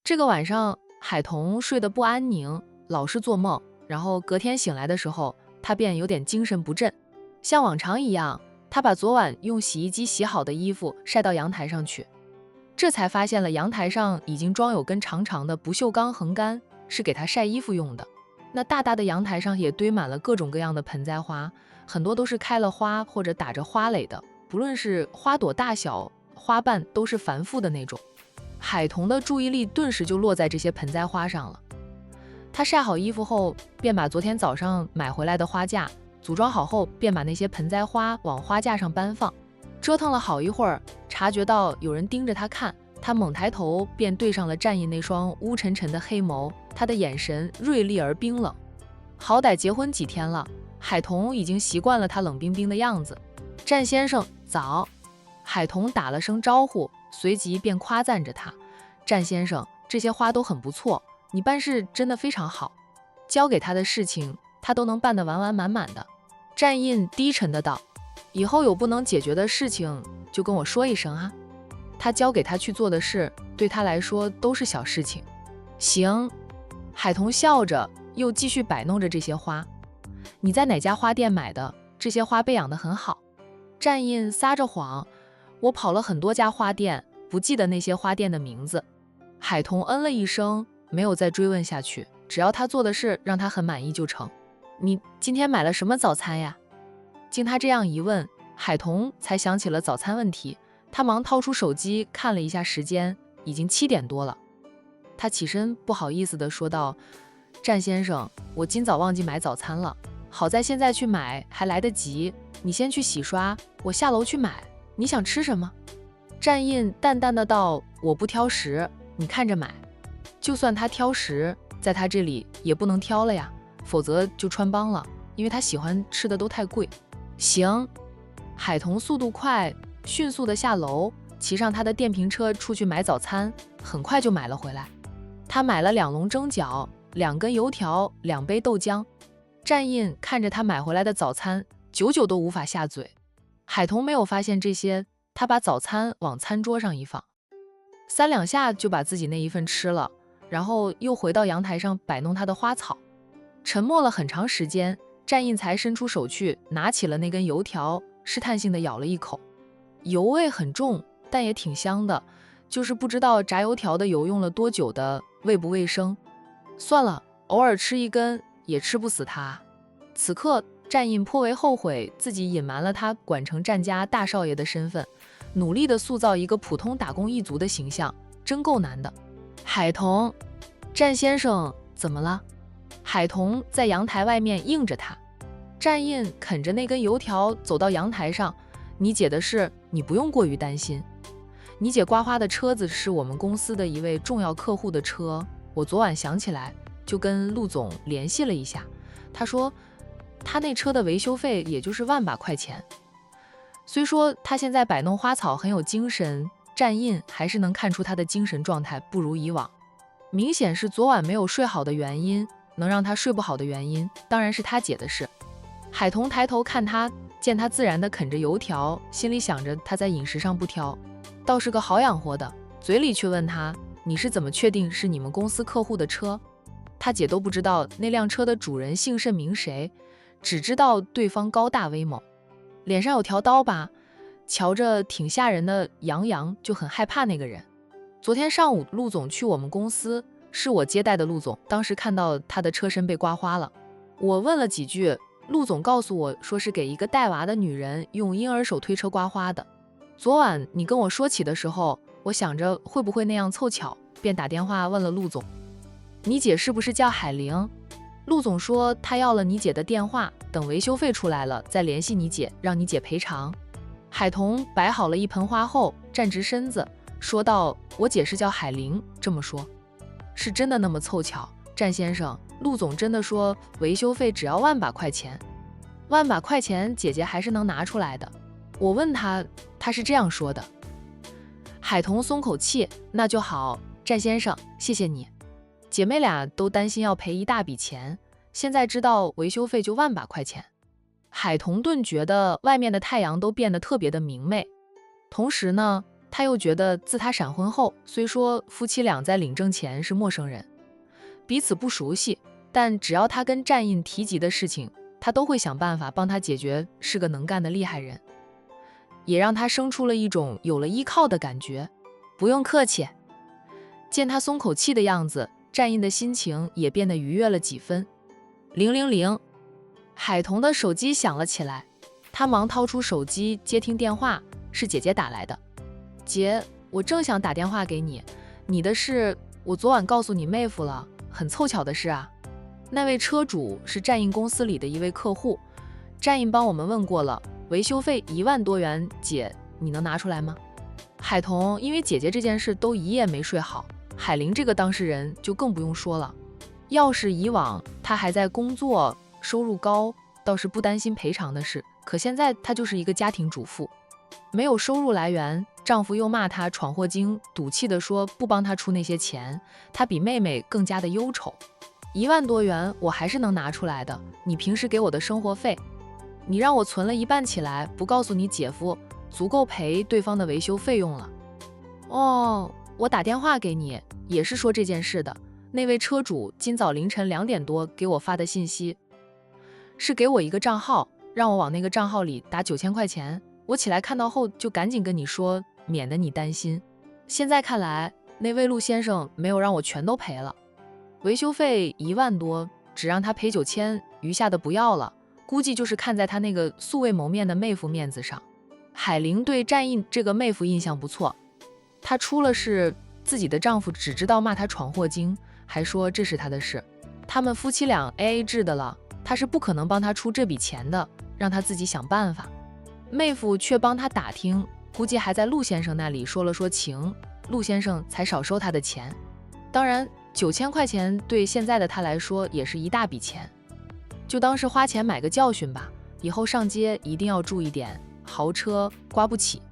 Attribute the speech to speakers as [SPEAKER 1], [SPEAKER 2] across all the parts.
[SPEAKER 1] 这个晚上，海童睡得不安宁，老是做梦，然后隔天醒来的时候，他便有点精神不振。像往常一样，他把昨晚用洗衣机洗好的衣服晒到阳台上去，这才发现了阳台上已经装有根长长的不锈钢横杆，是给他晒衣服用的。那大大的阳台上也堆满了各种各样的盆栽花，很多都是开了花或者打着花蕾的，不论是花朵大小，花瓣都是繁复的那种。海童的注意力顿时就落在这些盆栽花上了。他晒好衣服后，便把昨天早上买回来的花架组装好后，便把那些盆栽花往花架上搬放。折腾了好一会儿，察觉到有人盯着他看，他猛抬头便对上了战印那双乌沉沉的黑眸，他的眼神锐利而冰冷。好歹结婚几天了，海童已经习惯了他冷冰冰的样子。战先生早。海童打了声招呼，随即便夸赞着他：战先生，这些花都很不错，你办事真的非常好，交给他的事情他都能办得完完满满的。战印低沉的道：以后有不能解决的事情就跟我说一声啊。他交给他去做的事对他来说都是小事情。行。海童笑着又继续摆弄着这些花。你在哪家花店买的？这些花被养得很好。战印撒着谎：我跑了很多家花店，不记得那些花店的名字。海童嗯了一声，没有再追问下去，只要他做的事让他很满意就成。你今天买了什么早餐呀？经他这样一问，海童才想起了早餐问题，他忙掏出手机看了一下时间，已经7点多了。他起身不好意思地说道：战先生，我今早忘记买早餐了，好在现在去买还来得及，你先去洗刷，我下楼去买，你想吃什么？战印淡淡的道：我不挑食，你看着买。就算他挑食，在他这里也不能挑了呀，否则就穿帮了，因为他喜欢吃的都太贵。行。海童速度快，迅速的下楼，骑上他的电瓶车出去买早餐，很快就买了回来。他买了2笼蒸饺，2根油条，2杯豆浆。战印看着他买回来的早餐，久久都无法下嘴。海童没有发现这些，他把早餐往餐桌上一放，3两下就把自己那一份吃了，然后又回到阳台上摆弄他的花草。沉默了很长时间，战印才伸出手去拿起了那根油条，试探性的咬了一口。油味很重，但也挺香的，就是不知道炸油条的油用了多久的，卫不卫生。算了，偶尔吃一根也吃不死他。此刻战印颇为后悔自己隐瞒了他管成战家大少爷的身份，努力地塑造一个普通打工一族的形象，真够难的。海童，战先生怎么了？海童在阳台外面应着他。战印啃着那根油条走到阳台上：你姐的事你不用过于担心，你姐刮花的车子是我们公司的一位重要客户的车，我昨晚想起来就跟陆总联系了一下，他说他那车的维修费也就是1万把块钱。虽说他现在摆弄花草很有精神，战印还是能看出他的精神状态不如以往，明显是昨晚没有睡好的原因，能让他睡不好的原因当然是他姐的事。海童抬头看他，见他自然地啃着油条，心里想着他在饮食上不挑，倒是个好养活的，嘴里却问他：你是怎么确定是你们公司客户的车？他姐都不知道那辆车的主人姓甚名谁，只知道对方高大威猛，脸上有条刀疤，瞧着挺吓人的，杨洋就很害怕那个人。昨天上午陆总去我们公司，是我接待的陆总，当时看到他的车身被刮花了，我问了几句，陆总告诉我说是给一个带娃的女人用婴儿手推车刮花的。昨晚你跟我说起的时候，我想着会不会那样凑巧，便打电话问了陆总，你姐是不是叫海玲？陆总说他要了你姐的电话，等维修费出来了再联系你姐，让你姐赔偿。海童摆好了一盆花后，站直身子说道：我姐是叫海玲，这么说是真的那么凑巧？战先生，陆总真的说维修费只要1万把块钱，1万把块钱姐姐还是能拿出来的。我问他，他是这样说的。海童松口气，那就好，战先生，谢谢你。姐妹俩都担心要赔一大笔钱，现在知道维修费就1万把块钱。海童顿觉得外面的太阳都变得特别的明媚，同时呢，他又觉得自他闪婚后，虽说夫妻俩在领证前是陌生人，彼此不熟悉，但只要他跟战印提及的事情，他都会想办法帮他解决，是个能干的厉害人，也让他生出了一种有了依靠的感觉。不用客气。见他松口气的样子，战印的心情也变得愉悦了几分。000，海童的手机响了起来，他忙掏出手机接听电话，是姐姐打来的。姐，我正想打电话给你，你的事我昨晚告诉你妹夫了，很凑巧的是啊，那位车主是战印公司里的一位客户，战印帮我们问过了，维修费1万多元，姐，你能拿出来吗？海童因为姐姐这件事都一夜没睡好，海玲这个当事人就更不用说了。要是以往她还在工作，收入高，倒是不担心赔偿的事，可现在她就是一个家庭主妇，没有收入来源，丈夫又骂她闯祸精，赌气地说不帮她出那些钱，她比妹妹更加的忧愁。1万多元我还是能拿出来的，你平时给我的生活费，你让我存了一半起来，不告诉你姐夫，足够赔对方的维修费用了。哦，我打电话给你也是说这件事的，那位车主今早凌晨2点多给我发的信息，是给我一个账号，让我往那个账号里打9000块钱，我起来看到后就赶紧跟你说，免得你担心。现在看来，那位陆先生没有让我全都赔了，维修费1万多，只让他赔9000，余下的不要了，估计就是看在他那个素未谋面的妹夫面子上。海玲对战印这个妹夫印象不错，她出了事，自己的丈夫只知道骂她闯祸精，还说这是她的事，他们夫妻俩 AA 制的了，她是不可能帮他出这笔钱的，让他自己想办法。妹夫却帮他打听，估计还在陆先生那里说了说情，陆先生才少收他的钱。当然9000块钱对现在的他来说也是一大笔钱，就当是花钱买个教训吧，以后上街一定要注意点，豪车刮不起。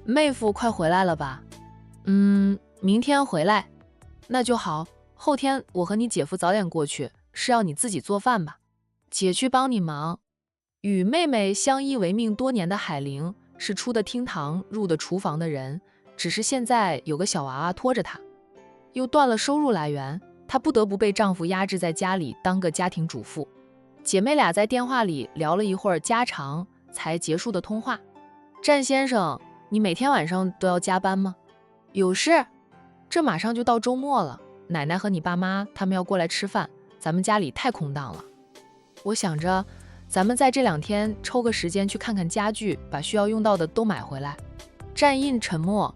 [SPEAKER 1] 妹夫快回来了吧？明天回来。那就好，后天我和你姐夫早点过去，是要你自己做饭吧？姐去帮你忙。与妹妹相依为命多年的海玲是出的厅堂入的厨房的人，只是现在有个小娃娃拖着她，又断了收入来源，她不得不被丈夫压制在家里当个家庭主妇。姐妹俩在电话里聊了一会儿家常，才结束的通话。战先生，你每天晚上都要加班吗？有事，这马上就到周末了，奶奶和你爸妈他们要过来吃饭，咱们家里太空荡了。我想着咱们在这2天抽个时间去看看家具，把需要用到的都买回来。战印沉默，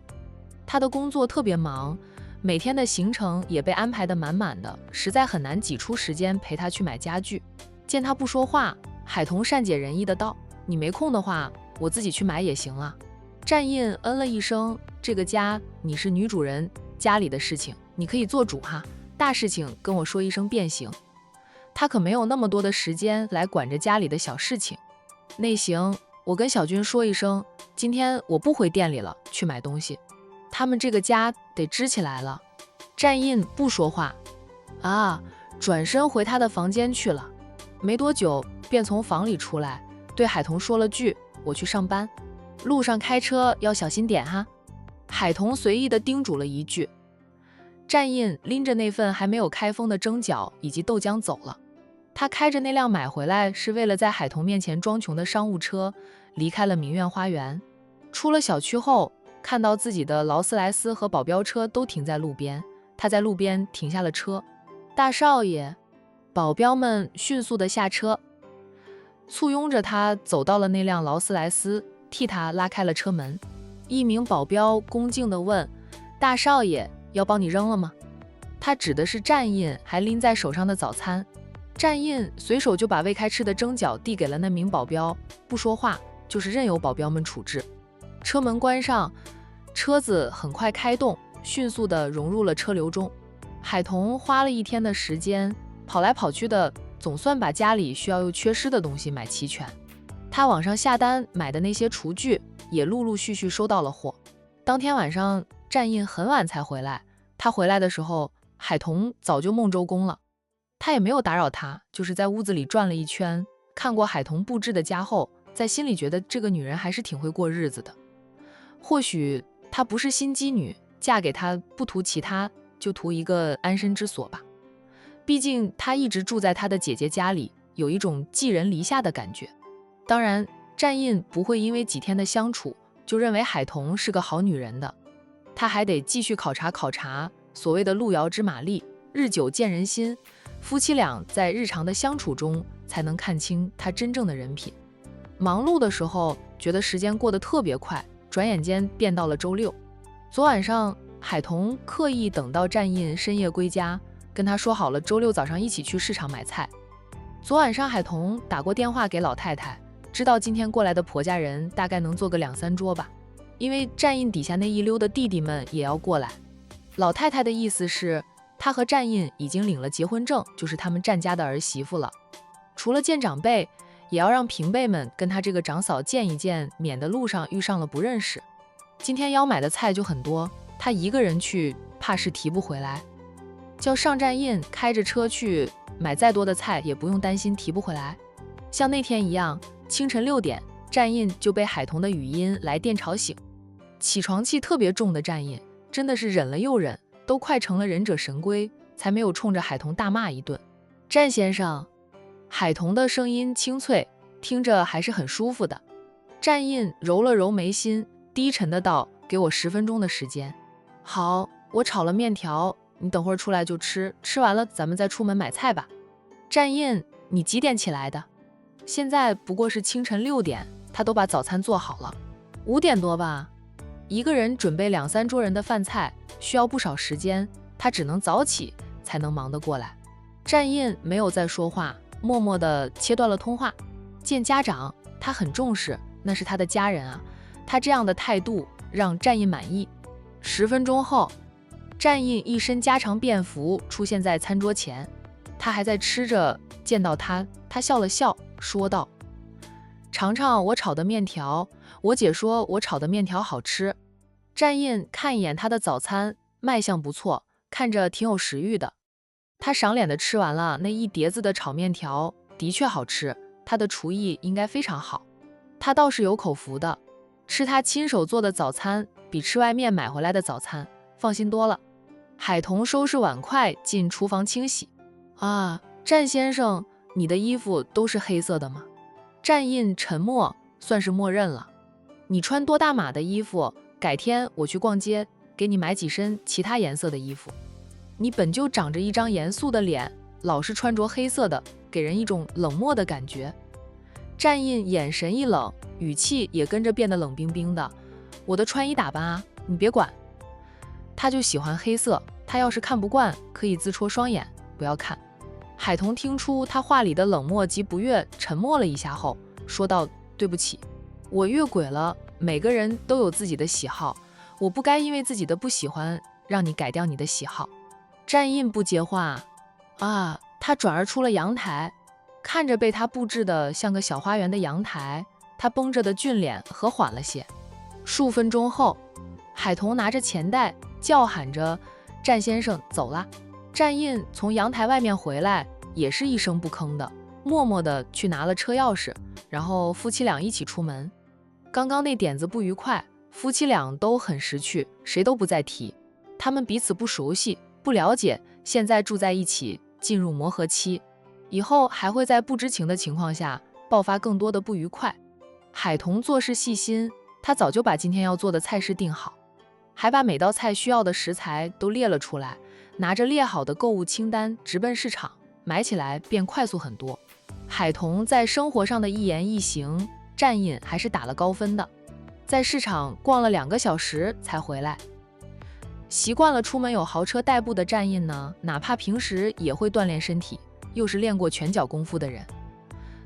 [SPEAKER 1] 他的工作特别忙，每天的行程也被安排得满满的，实在很难挤出时间陪他去买家具。见他不说话，海童善解人意的道，你没空的话，我自己去买也行了。战印嗯了一声，这个家你是女主人，家里的事情你可以做主哈，大事情跟我说一声便行。他可没有那么多的时间来管着家里的小事情。那行，我跟小军说一声，今天我不回店里了，去买东西。他们这个家得支起来了。战印不说话，转身回他的房间去了。没多久便从房里出来，对海童说了句，我去上班，路上开车要小心点哈。海童随意地叮嘱了一句。战印拎着那份还没有开封的蒸饺以及豆浆走了。他开着那辆买回来是为了在海童面前装穷的商务车，离开了明苑花园。出了小区后，看到自己的劳斯莱斯和保镖车都停在路边，他在路边停下了车。大少爷，保镖们迅速地下车，簇拥着他走到了那辆劳斯莱斯，替他拉开了车门。一名保镖恭敬地问，大少爷要帮你扔了吗？他指的是战印还拎在手上的早餐。战印随手就把未开吃的蒸饺递给了那名保镖，不说话，就是任由保镖们处置。车门关上，车子很快开动，迅速地融入了车流中。海童花了1天的时间，跑来跑去的，总算把家里需要又缺失的东西买齐全。他网上下单买的那些厨具也陆陆续续收到了货。当天晚上战印很晚才回来，他回来的时候，海童早就梦周公了。他也没有打扰他，就是在屋子里转了一圈，看过海童布置的家后，在心里觉得这个女人还是挺会过日子的。或许她不是心机女，嫁给他不图其他，就图一个安身之所吧。毕竟她一直住在她的姐姐家里，有一种寄人篱下的感觉。当然，战印不会因为几天的相处就认为海彤是个好女人的，他还得继续考察所谓的路遥知马力，日久见人心，夫妻俩在日常的相处中才能看清他真正的人品。忙碌的时候觉得时间过得特别快，转眼间变到了周六。昨晚上海彤刻意等到战印深夜归家，跟他说好了周六早上一起去市场买菜。昨晚上海彤打过电话给老太太，知道今天过来的婆家人大概能坐个2-3桌吧，因为战印底下那一溜的弟弟们也要过来。老太太的意思是，她和战印已经领了结婚证，就是他们战家的儿媳妇了。除了见长辈，也要让平辈们跟她这个长嫂见一见，免得路上遇上了不认识。今天要买的菜就很多，她一个人去怕是提不回来，叫上战印开着车去买再多的菜，也不用担心提不回来。像那天一样，清晨6点，战印就被海彤的语音来电吵醒。起床气特别重的战印真的是忍了又忍，都快成了忍者神龟，才没有冲着海彤大骂一顿。战先生，海彤的声音清脆，听着还是很舒服的。战印揉了揉眉心，低沉的道：“给我10分钟的时间。”好，我炒了面条，你等会儿出来就吃，吃完了咱们再出门买菜吧。战印，你几点起来的？现在不过是清晨6点，他都把早餐做好了。5点多吧。一个人准备2-3桌人的饭菜需要不少时间，他只能早起才能忙得过来。战印没有再说话，默默地切断了通话。见家长，他很重视，那是他的家人啊。他这样的态度让战印满意。10分钟后，战印一身家常便服出现在餐桌前，他还在吃着，见到他笑了笑，说道：“尝尝我炒的面条，我姐说我炒的面条好吃。”战印看一眼他的早餐，卖相不错，看着挺有食欲的。他赏脸的吃完了那一碟子的炒面条，的确好吃，他的厨艺应该非常好。他倒是有口福的，吃他亲手做的早餐比吃外面买回来的早餐放心多了。海彤收拾碗筷进厨房清洗。啊，战先生，你的衣服都是黑色的吗？战印沉默，算是默认了。你穿多大码的衣服，改天我去逛街给你买几身其他颜色的衣服。你本就长着一张严肃的脸，老是穿着黑色的，给人一种冷漠的感觉。战印眼神一冷，语气也跟着变得冷冰冰的。我的穿衣打扮啊，你别管。他就喜欢黑色，他要是看不惯，可以自戳双眼，不要看。海彤听出他话里的冷漠及不悦，沉默了一下后说道：“对不起，我越轨了。每个人都有自己的喜好，我不该因为自己的不喜欢让你改掉你的喜好。”战印不接话。啊，他转而出了阳台，看着被他布置的像个小花园的阳台，他绷着的俊脸和缓了些。数分钟后，海彤拿着钱袋叫喊着：“战先生走啦！”战印从阳台外面回来，也是一声不吭的，默默地去拿了车钥匙，然后夫妻俩一起出门。刚刚那点子不愉快，夫妻俩都很识趣，谁都不再提。他们彼此不熟悉，不了解，现在住在一起，进入磨合期，以后还会在不知情的情况下爆发更多的不愉快。海彤做事细心，他早就把今天要做的菜式定好，还把每道菜需要的食材都列了出来，拿着列好的购物清单直奔市场，买起来便快速很多。海彤在生活上的一言一行，战印还是打了高分的。在市场逛了2个小时才回来。习惯了出门有豪车代步的战印呢，哪怕平时也会锻炼身体，又是练过拳脚功夫的人，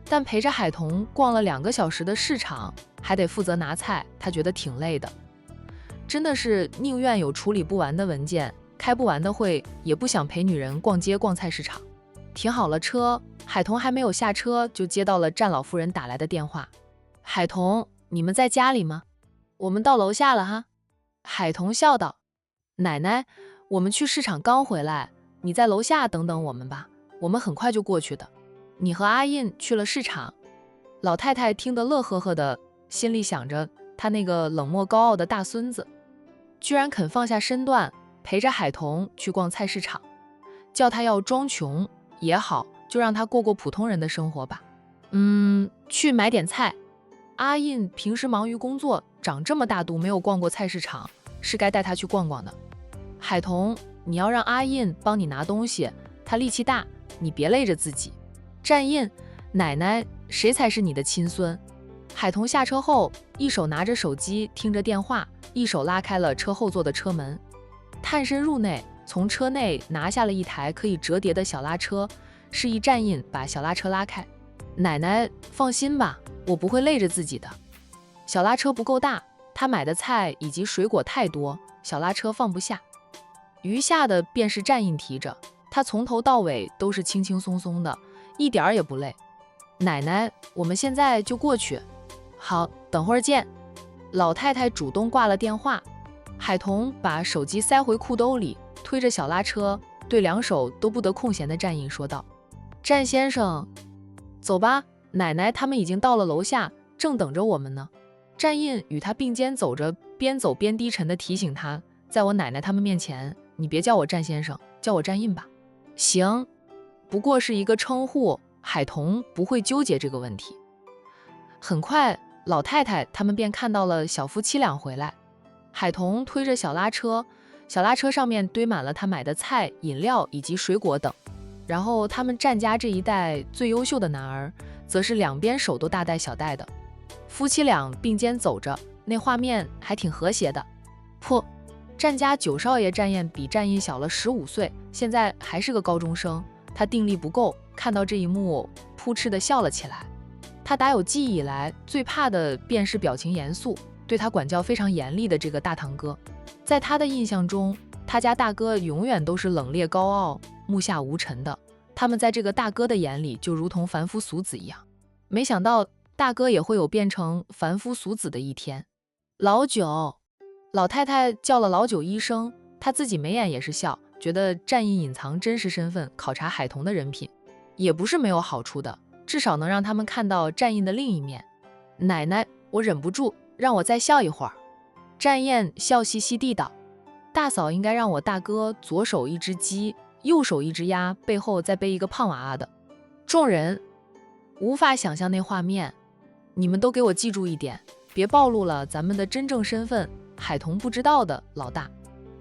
[SPEAKER 1] 但陪着海彤逛了2个小时的市场，还得负责拿菜，他觉得挺累的。真的是宁愿有处理不完的文件，开不完的会，也不想陪女人逛街逛菜市场。停好了车，海彤还没有下车，就接到了战老夫人打来的电话。海彤，你们在家里吗？我们到楼下了哈。海彤笑道：“奶奶，我们去市场刚回来，你在楼下等等我们吧，我们很快就过去的。你和阿印去了市场。”老太太听得乐呵呵的，心里想着她那个冷漠高傲的大孙子。居然肯放下身段陪着海童去逛菜市场，叫他要装穷也好，就让他过过普通人的生活吧。去买点菜。阿印平时忙于工作，长这么大肚没有逛过菜市场，是该带他去逛逛的。海童，你要让阿印帮你拿东西，他力气大，你别累着自己。战印，奶奶，谁才是你的亲孙？海童下车后，一手拿着手机听着电话，一手拉开了车后座的车门，探身入内，从车内拿下了一台可以折叠的小拉车，示意战印把小拉车拉开。奶奶放心吧，我不会累着自己的。小拉车不够大，他买的菜以及水果太多，小拉车放不下，余下的便是战印提着，他从头到尾都是轻轻松松的，一点儿也不累。奶奶，我们现在就过去。好，等会儿见。老太太主动挂了电话，海童把手机塞回裤兜里，推着小拉车，对两手都不得空闲的战印说道：战先生，走吧，奶奶他们已经到了楼下，正等着我们呢。战印与他并肩走着，边走边低沉地提醒他，在我奶奶他们面前，你别叫我战先生，叫我战印吧。行，不过是一个称呼，海童不会纠结这个问题。很快，老太太他们便看到了小夫妻俩回来。海童推着小拉车，小拉车上面堆满了他买的菜、饮料以及水果等。然后他们战家这一代最优秀的男儿，则是两边手都大带小带的，夫妻俩并肩走着，那画面还挺和谐的。战家九少爷战燕比战印小了15岁，现在还是个高中生，他定力不够，看到这一幕，扑哧地笑了起来。他打有记忆以来最怕的便是表情严肃，对他管教非常严厉的这个大堂哥。在他的印象中，他家大哥永远都是冷冽高傲、目下无尘的，他们在这个大哥的眼里就如同凡夫俗子一样。没想到大哥也会有变成凡夫俗子的一天。老九，老太太叫了老九一声，她自己眉眼也是笑，觉得战印隐藏真实身份，考察海童的人品，也不是没有好处的，至少能让他们看到战印的另一面。奶奶，我忍不住，让我再笑一会儿。战燕笑嘻嘻地道：大嫂应该让我大哥左手一只鸡，右手一只鸭，背后再背一个胖娃娃的。众人无法想象那画面，你们都给我记住一点，别暴露了咱们的真正身份，海童不知道的。老大，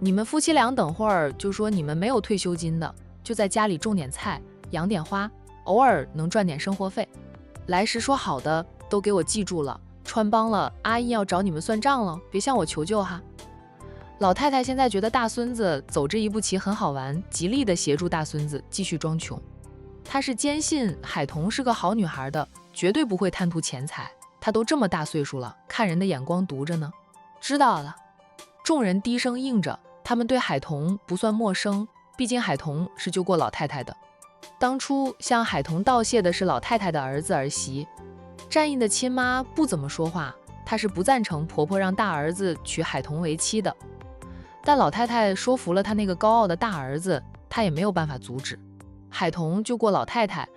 [SPEAKER 1] 你们夫妻俩等会儿就说你们没有退休金的，就在家里种点菜，养点花，偶尔能赚点生活费。来时说好的都给我记住了，穿帮了阿姨要找你们算账了，别向我求救哈。老太太现在觉得大孙子走这一步棋很好玩，极力的协助大孙子继续装穷。她是坚信海童是个好女孩的，绝对不会贪图钱财。她都这么大岁数了，看人的眼光毒着呢。知道了。众人低声应着，他们对海童不算陌生，毕竟海童是救过老太太的。当初向海童道谢的是老太太的儿子儿媳。战印的亲妈不怎么说话，她是不赞成婆婆让大儿子娶海童为妻的。但老太太说服了她那个高傲的大儿子，她也没有办法阻止。海童救过老太太，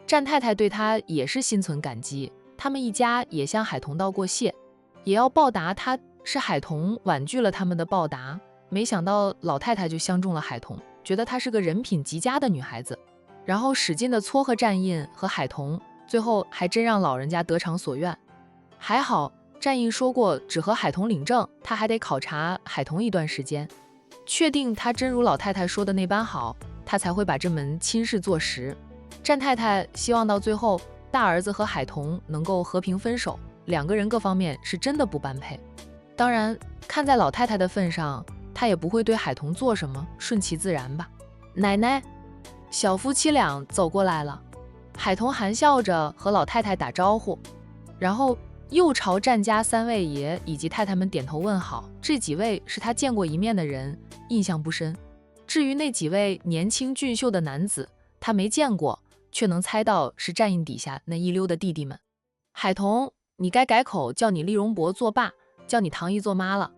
[SPEAKER 1] 战太太对她也是心存感激，他们一家也向海童道过谢，也要报答她。是海童婉拒了他们的报答，没想到老太太就相中了海童，觉得她是个人品极佳的女孩子，然后使劲的撮合战印和海童，最后还真让老人家得偿所愿。还好战印说过只和海童领证，他还得考察海童一段时间，确定他真如老太太说的那般好，他才会把这门亲事做实。战太太希望到最后大儿子和海童能够和平分手，两个人各方面是真的不般配。当然看在老太太的份上，她也不会对海童做什么，顺其自然吧。奶奶，小夫妻俩走过来了。海童含笑着和老太太打招呼，然后又朝战家三位爷以及太太们点头问好。这几位是他见过一面的人，印象不深。至于那几位年轻俊秀的男子，他没见过，却能猜到是战印底下那一溜的弟弟们。海童，你该改口叫你厉荣伯做爸，叫你唐姨做妈了。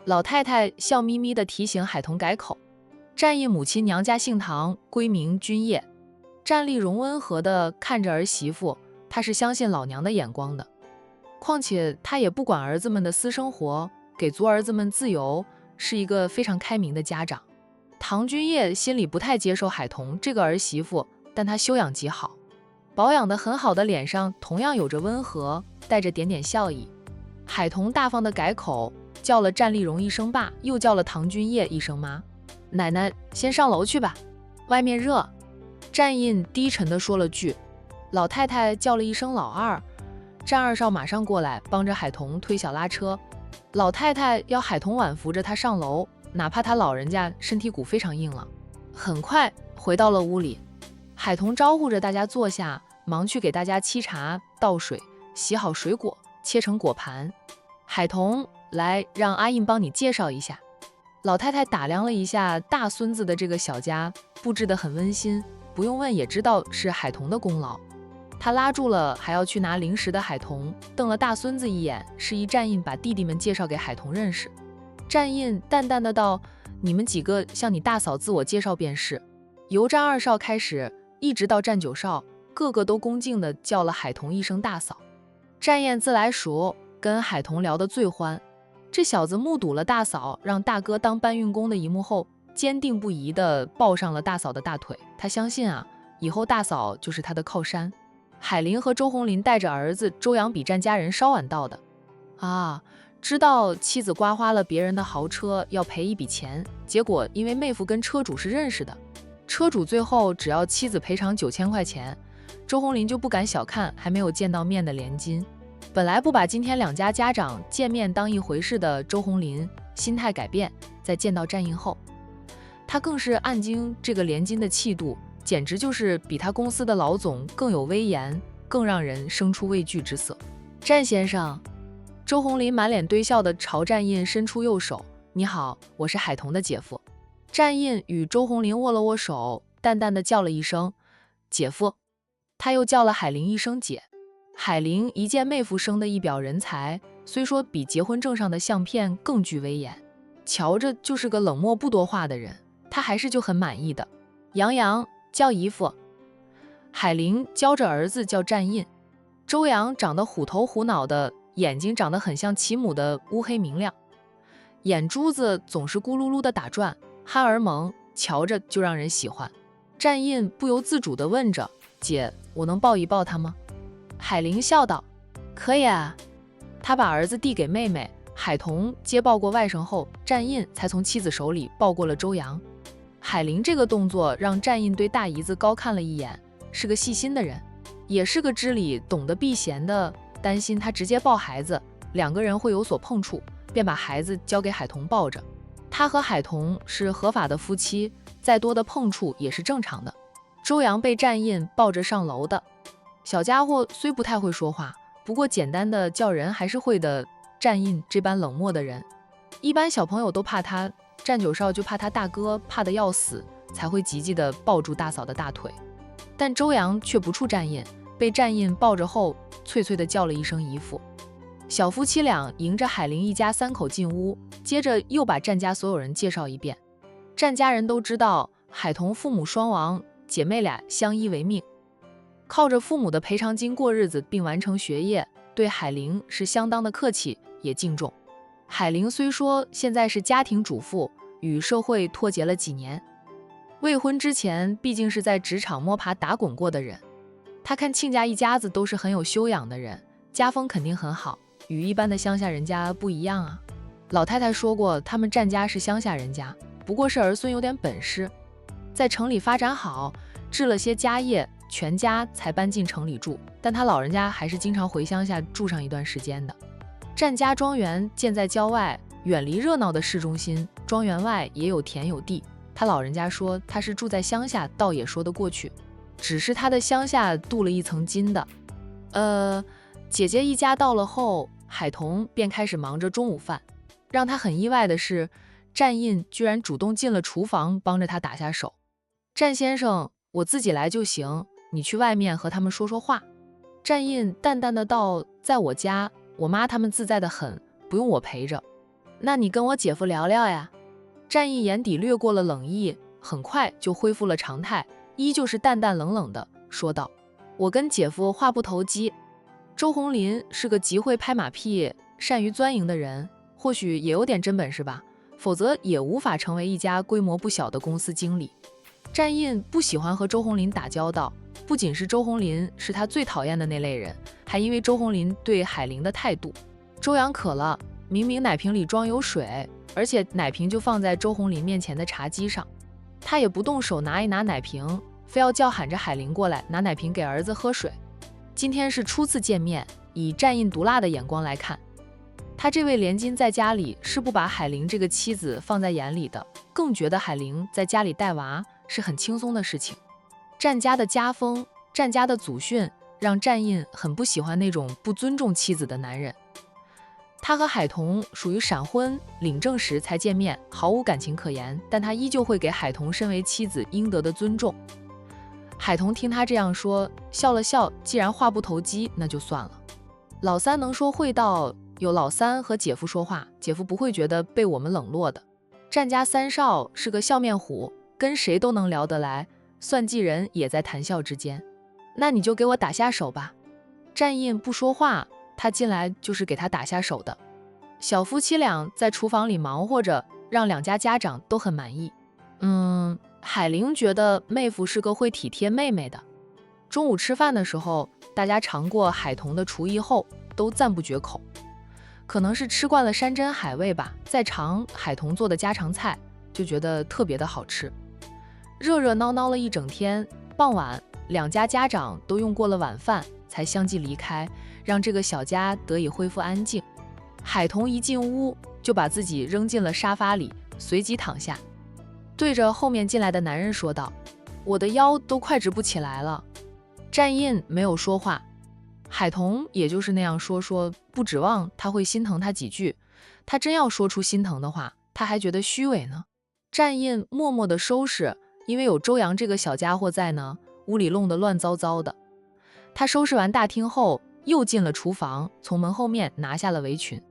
[SPEAKER 1] 老太太笑眯眯地提醒海童改口。战印母亲娘家姓唐，闺名君业。战丽容温和地看着儿媳妇，她是相信老娘的眼光的。况且她也不管儿子们的私生活，给足儿子们自由，是一个非常开明的家长。唐君业心里不太接受海童这个儿媳妇，但她修养极好，保养得很好的脸上同样有着温和，带着点点笑意。海童大方的改口，叫了战丽蓉一声爸，又叫了唐君业一声妈。奶奶先上楼去吧，外面热。战印低沉地说了句。老太太叫了一声老二，战二少马上过来帮着海童推小拉车。老太太要海童挽扶着她上楼，哪怕他老人家身体骨非常硬朗。很快回到了屋里，海童招呼着大家坐下，忙去给大家沏茶倒水，洗好水果切成果盘。海童，来，让阿印帮你介绍一下。老太太打量了一下大孙子的这个小家，布置得很温馨，不用问也知道是海童的功劳。她拉住了还要去拿零食的海童，瞪了大孙子一眼，示意战印把弟弟们介绍给海童认识。战印淡淡的道：“你们几个向你大嫂自我介绍便是。”由战二少开始，一直到战九少，个个都恭敬地叫了海童一声大嫂。战燕自来熟，跟海童聊得最欢。这小子目睹了大嫂让大哥当搬运工的一幕后，坚定不移地抱上了大嫂的大腿。他相信啊，以后大嫂就是他的靠山。海林和周红林带着儿子周阳比战家人稍晚到的啊，知道妻子刮花了别人的豪车要赔一笔钱，结果因为妹夫跟车主是认识的，车主最后只要妻子赔偿9000块钱，周红林就不敢小看还没有见到面的连金。本来不把今天两家家长见面当一回事的周红林心态改变，在见到战印后，他更是暗惊这个连金的气度，简直就是比他公司的老总更有威严，更让人生出畏惧之色。战先生，周红林满脸堆笑地朝战印伸出右手，你好，我是海童的姐夫。战印与周红林握了握手，淡淡地叫了一声姐夫，他又叫了海玲一声姐。海玲一见妹夫生的一表人才，虽说比结婚证上的相片更具威严，瞧着就是个冷漠不多话的人，他还是就很满意的。杨洋叫姨夫。海玲教着儿子叫战印。周阳长得虎头虎脑的，眼睛长得很像齐母的乌黑明亮，眼珠子总是咕噜噜的打转，憨而萌，瞧着就让人喜欢。战印不由自主地问着，姐，我能抱一抱他吗？海玲笑道，可以啊。他把儿子递给妹妹，海童接抱过外甥后，战印才从妻子手里抱过了周阳。海玲这个动作让战印对大姨子高看了一眼，是个细心的人，也是个知理懂得避嫌的，担心他直接抱孩子，两个人会有所碰触，便把孩子交给海童抱着。他和海童是合法的夫妻，再多的碰触也是正常的。周阳被战印抱着上楼的。小家伙虽不太会说话，不过简单的叫人还是会的。战印这般冷漠的人，一般小朋友都怕他，战九少就怕他大哥，怕得要死，才会急急地抱住大嫂的大腿。但周阳却不触战印，被战印抱着后，脆脆地叫了一声姨父。小夫妻俩迎着海玲一家3口进屋，接着又把战家所有人介绍一遍。战家人都知道，海童父母双亡，姐妹俩相依为命，靠着父母的赔偿金过日子并完成学业，对海玲是相当的客气也敬重。海玲虽说现在是家庭主妇，与社会脱节了几年，未婚之前毕竟是在职场摸爬打滚过的人，她看亲家一家子都是很有修养的人，家风肯定很好，与一般的乡下人家不一样啊。老太太说过，他们战家是乡下人家，不过是儿孙有点本事，在城里发展好，置了些家业，全家才搬进城里住，但他老人家还是经常回乡下住上一段时间的。战家庄园建在郊外，远离热闹的市中心，庄园外也有田有地，他老人家说他是住在乡下，倒也说得过去，只是他的乡下镀了一层金的。姐姐一家到了后，海童便开始忙着中午饭。让他很意外的是，战印居然主动进了厨房帮着他打下手。战先生，我自己来就行，你去外面和他们说说话。战印淡淡的道，在我家，我妈他们自在的很，不用我陪着。那你跟我姐夫聊聊呀。战印眼底掠过了冷意，很快就恢复了常态，依旧是淡淡冷冷的说道，我跟姐夫话不投机。周红林是个极会拍马屁，善于钻营的人，或许也有点真本事吧，否则也无法成为一家规模不小的公司经理。战印不喜欢和周红林打交道，不仅是周红林是他最讨厌的那类人，还因为周红林对海玲的态度。周阳渴了，明明奶瓶里装有水，而且奶瓶就放在周红林面前的茶几上，他也不动手拿一拿奶瓶，非要叫喊着海玲过来拿奶瓶给儿子喝水。今天是初次见面，以战印毒辣的眼光来看，他这位连金在家里是不把海玲这个妻子放在眼里的，更觉得海玲在家里带娃是很轻松的事情。战家的家风，战家的祖训，让战印很不喜欢那种不尊重妻子的男人。他和海童属于闪婚领证时才见面，毫无感情可言，但他依旧会给海童身为妻子应得的尊重。海童听他这样说，笑了笑，既然话不投机，那就算了。老三能说会道，有老三和姐夫说话，姐夫不会觉得被我们冷落的。战家三少是个笑面虎，跟谁都能聊得来，算计人也在谈笑之间。那你就给我打下手吧。战印不说话，他进来就是给他打下手的。小夫妻俩在厨房里忙活着，让两家家长都很满意。海玲觉得妹夫是个会体贴妹妹的。中午吃饭的时候，大家尝过海童的厨艺后，都赞不绝口。可能是吃惯了山珍海味吧，再尝海童做的家常菜，就觉得特别的好吃。热热闹闹了一整天，傍晚两家家长都用过了晚饭，才相继离开，让这个小家得以恢复安静。海童一进屋就把自己扔进了沙发里，随即躺下，对着后面进来的男人说道：“我的腰都快直不起来了。”战印没有说话，海童也就是那样说，不指望他会心疼他几句。他真要说出心疼的话，他还觉得虚伪呢。战印默默地收拾，因为有周阳这个小家伙在呢，屋里弄得乱糟糟的。他收拾完大厅后，又进了厨房，从门后面拿下了围裙，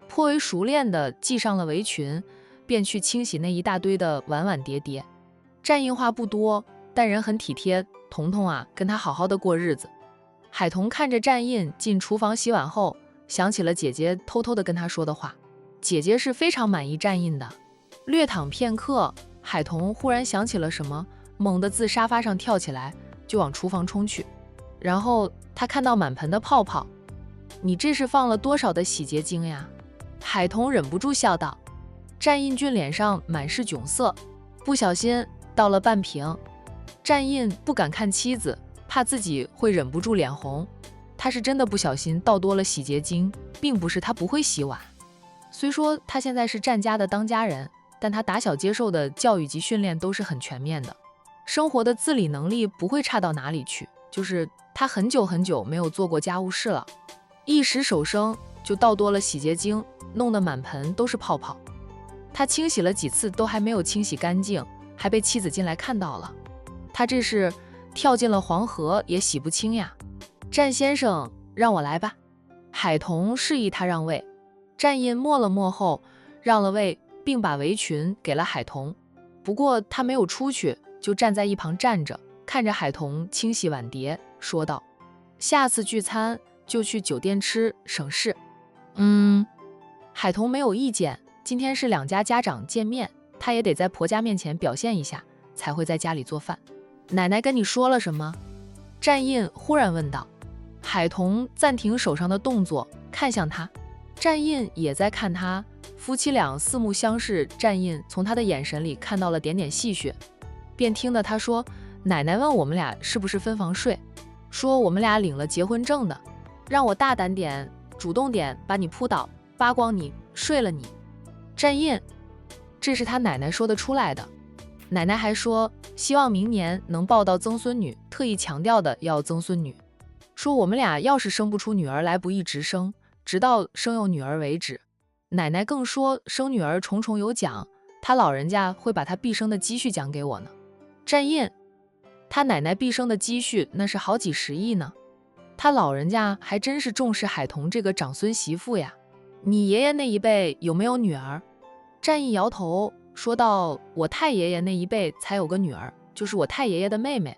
[SPEAKER 1] 颇为熟练地系上了围裙，便去清洗那一大堆的碗碗碟碟。战印话不多，但人很体贴，彤彤啊，跟他好好的过日子。海童看着战印进厨房洗碗后，想起了姐姐偷偷的跟他说的话。姐姐是非常满意战印的。略躺片刻，海童忽然想起了什么，猛地自沙发上跳起来，就往厨房冲去。然后他看到满盆的泡泡，你这是放了多少的洗洁精呀？海童忍不住笑道。战印俊脸上满是窘色，不小心倒了半瓶。战印不敢看妻子，怕自己会忍不住脸红。他是真的不小心倒多了洗洁精，并不是他不会洗碗。虽说他现在是战家的当家人，但他打小接受的教育及训练都是很全面的，生活的自理能力不会差到哪里去，就是他很久很久没有做过家务事了，一时手生就倒多了洗洁精，弄得满盆都是泡泡。他清洗了几次都还没有清洗干净，还被妻子进来看到了。他这是跳进了黄河也洗不清呀。战先生，让我来吧。海童示意他让位，战印默了默后让了位，并把围裙给了海童。不过他没有出去，就站在一旁站着，看着海童清洗碗碟，说道：“下次聚餐就去酒店吃，省事。”海童没有意见，今天是两家家长见面，他也得在婆家面前表现一下，才会在家里做饭。奶奶跟你说了什么？战印忽然问道。海童暂停手上的动作，看向他。战印也在看他，夫妻俩四目相视，战印从他的眼神里看到了点点戏谑，便听得他说：“奶奶问我们俩是不是分房睡，说我们俩领了结婚证的，让我大胆点，主动点，把你扑倒，扒光你，睡了你。”战印，这是他奶奶说得出来的。奶奶还说希望明年能抱到曾孙女，特意强调的要曾孙女，说我们俩要是生不出女儿来，不一直生，直到生有女儿为止。奶奶更说生女儿重重有奖，她老人家会把她毕生的积蓄奖给我呢。战印，他奶奶毕生的积蓄那是好几十亿呢，他老人家还真是重视海童这个长孙媳妇呀。你爷爷那一辈有没有女儿？战印摇头说道：“我太爷爷那一辈才有个女儿，就是我太爷爷的妹妹，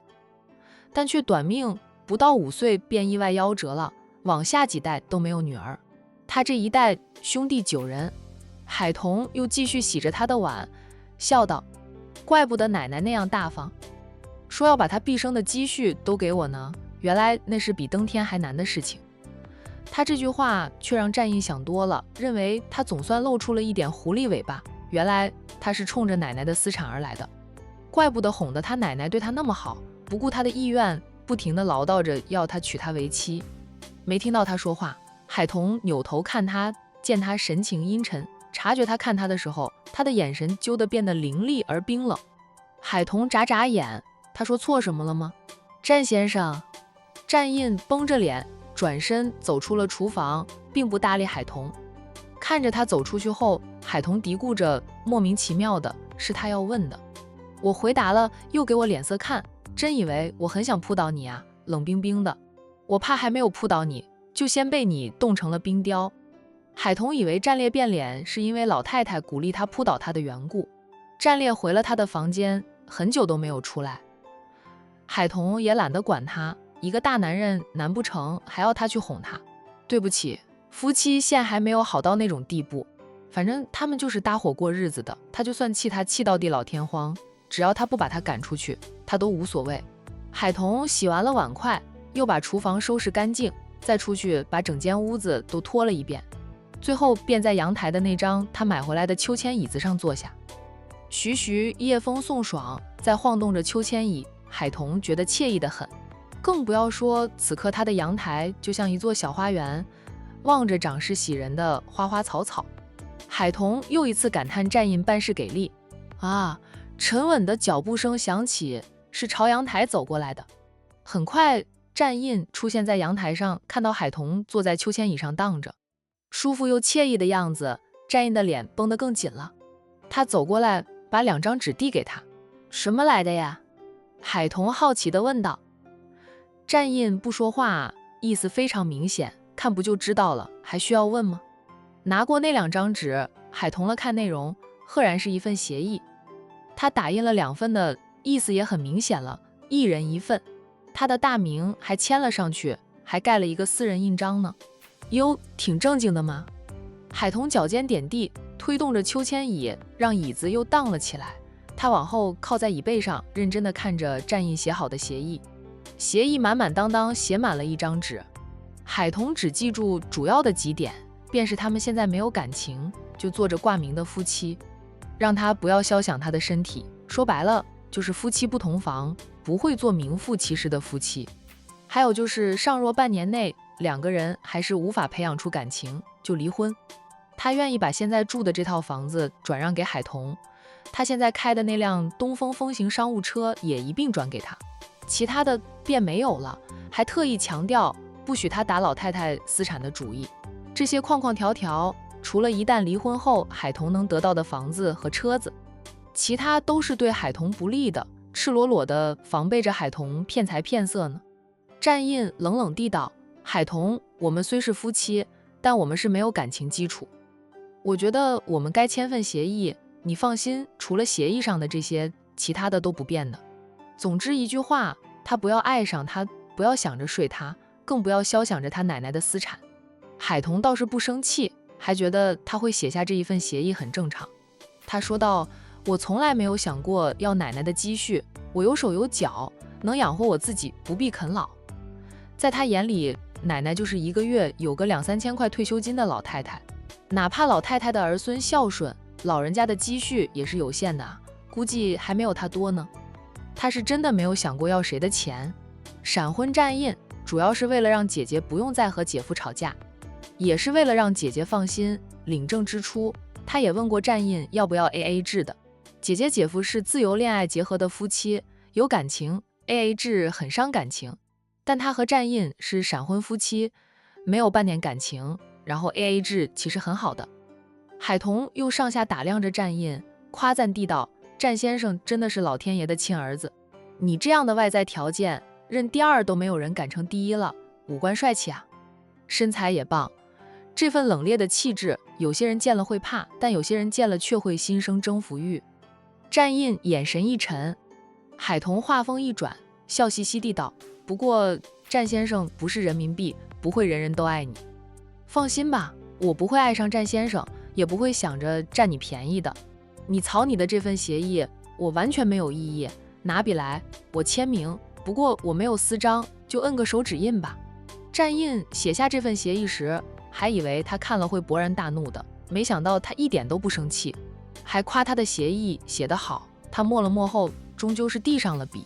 [SPEAKER 1] 但却短命，不到5岁便意外夭折了，往下几代都没有女儿。他这一代兄弟9人。”海童又继续洗着他的碗，笑道：“怪不得奶奶那样大方，说要把他毕生的积蓄都给我呢，原来那是比登天还难的事情。”他这句话却让战印想多了，认为他总算露出了一点狐狸尾巴，原来他是冲着奶奶的私产而来的，怪不得哄得他奶奶对他那么好，不顾他的意愿，不停地唠叨着要他娶她为妻。没听到他说话，海童扭头看他，见他神情阴沉，察觉他看他的时候，他的眼神揪得变得凌厉而冰冷。海童眨眨眼，他说错什么了吗？战先生。战印绷着脸转身走出了厨房，并不搭理海童。看着他走出去后，海童嘀咕着，莫名其妙的是他要问的。我回答了，又给我脸色看，真以为我很想扑倒你啊？冷冰冰的，我怕还没有扑倒你，就先被你冻成了冰雕。海童以为战烈变脸是因为老太太鼓励他扑倒他的缘故。战烈回了他的房间，很久都没有出来。海童也懒得管他，一个大男人难不成还要他去哄他？对不起，夫妻现还没有好到那种地步，反正他们就是搭伙过日子的，他就算气他气到地老天荒，只要他不把他赶出去，他都无所谓。海童洗完了碗筷，又把厨房收拾干净，再出去把整间屋子都拖了一遍，最后便在阳台的那张他买回来的秋千椅子上坐下。徐徐夜风送爽，在晃动着秋千椅，海童觉得惬意得很。更不要说此刻他的阳台就像一座小花园，望着长势喜人的花花草草。海童又一次感叹战印办事给力啊！沉稳的脚步声响起，是朝阳台走过来的。很快，战印出现在阳台上，看到海童坐在秋千椅上荡着，舒服又惬意的样子，战印的脸绷得更紧了。他走过来，把2张纸递给他。什么来的呀？海童好奇地问道。战印不说话，意思非常明显，看不就知道了，还需要问吗？拿过那2张纸，海童了看内容，赫然是一份协议。他打印了2份的，意思也很明显了，一人1份，他的大名还签了上去，还盖了一个私人印章呢。哟，挺正经的嘛。海童脚尖点地，推动着秋千椅，让椅子又荡了起来。他往后靠在椅背上，认真地看着战印写好的协议。协议满满当当写满了1张纸，海童只记住主要的几点，便是他们现在没有感情，就做着挂名的夫妻，让他不要肖想他的身体，说白了就是夫妻不同房，不会做名副其实的夫妻。还有就是尚若半年内2个人还是无法培养出感情，就离婚。他愿意把现在住的这套房子转让给海童，他现在开的那辆东风风行商务车也一并转给他，其他的便没有了，还特意强调不许他打老太太私产的主意。这些框框条条，除了一旦离婚后海童能得到的房子和车子，其他都是对海童不利的，赤裸裸地防备着海童骗财骗色呢。战印冷冷地道：海童，我们虽是夫妻，但我们是没有感情基础，我觉得我们该签份协议，你放心，除了协议上的这些，其他的都不变的。总之一句话，他不要爱上他，不要想着睡他，更不要肖想着他奶奶的私产。海童倒是不生气，还觉得他会写下这一份协议很正常。他说道：我从来没有想过要奶奶的积蓄，我有手有脚，能养活我自己，不必啃老。在他眼里，奶奶就是1个月有个2、3千块退休金的老太太，哪怕老太太的儿孙孝顺，老人家的积蓄也是有限的，估计还没有他多呢。他是真的没有想过要谁的钱。闪婚战印主要是为了让姐姐不用再和姐夫吵架，也是为了让姐姐放心领证支出。他也问过战印要不要 AA 制的，姐姐姐夫是自由恋爱结合的夫妻，有感情 AA 制很伤感情，但他和战印是闪婚夫妻，没有半点感情，然后 AA 制其实很好的。海童又上下打量着战印，夸赞地道：战先生真的是老天爷的亲儿子，你这样的外在条件，认第2都没有人敢称第1了，五官帅气啊，身材也棒。这份冷冽的气质，有些人见了会怕，但有些人见了却会心生征服欲。战印眼神一沉，海童话锋一转，笑嘻嘻地道：不过战先生不是人民币，不会人人都爱你。放心吧，我不会爱上战先生，也不会想着占你便宜的。你草拟的这份协议，我完全没有异议，拿笔来，我签名。不过我没有私章，就摁个手指印吧。站印写下这份协议时，还以为他看了会勃然大怒的，没想到他一点都不生气，还夸他的协议写得好。他默了默后，终究是递上了笔。